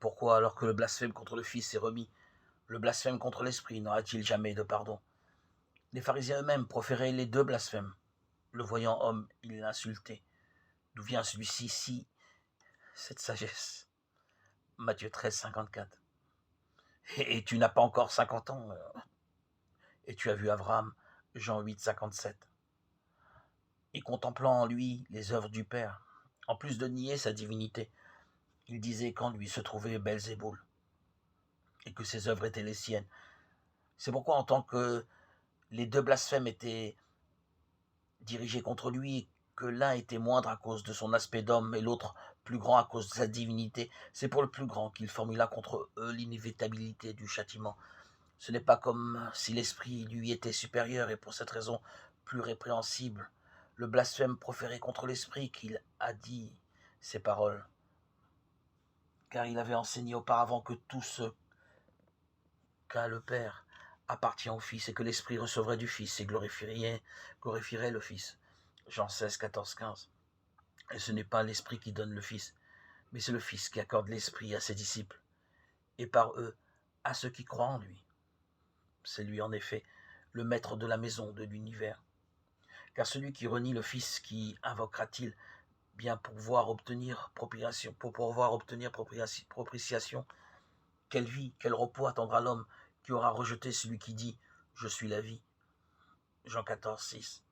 Pourquoi, alors que le blasphème contre le Fils est remis, le blasphème contre l'Esprit n'aura-t-il jamais de pardon? Les pharisiens eux-mêmes proféraient les deux blasphèmes. Le voyant homme, ils l'insultaient. D'où vient celui-ci, si cette sagesse? Matthieu 13, 54. Et tu n'as pas encore 50 ans, et tu as vu Abraham, Jean 8, 57. Et contemplant en lui les œuvres du Père, en plus de nier sa divinité, il disait qu'en lui se trouvait Belzéboul, et que ses œuvres étaient les siennes. C'est pourquoi, en tant que les deux blasphèmes étaient dirigés contre lui, que l'un était moindre à cause de son aspect d'homme et l'autre plus grand à cause de sa divinité, c'est pour le plus grand qu'il formula contre eux l'inévitabilité du châtiment. Ce n'est pas comme si l'esprit lui était supérieur et pour cette raison plus répréhensible. Le blasphème proféré contre l'esprit qu'il a dit ces paroles, car il avait enseigné auparavant que tout ce qu'a le Père appartient au Fils et que l'Esprit recevrait du Fils et glorifierait le Fils. Jean 16, 14, 15. Et ce n'est pas l'Esprit qui donne le Fils, mais c'est le Fils qui accorde l'Esprit à ses disciples, et par eux à ceux qui croient en lui. C'est lui en effet le maître de la maison de l'univers. Car celui qui renie le Fils, qui invoquera-t-il bien pour pouvoir obtenir propitiation? Quelle vie, quel repos attendra l'homme qui aura rejeté celui qui dit « Je suis la vie » Jean 14, 6.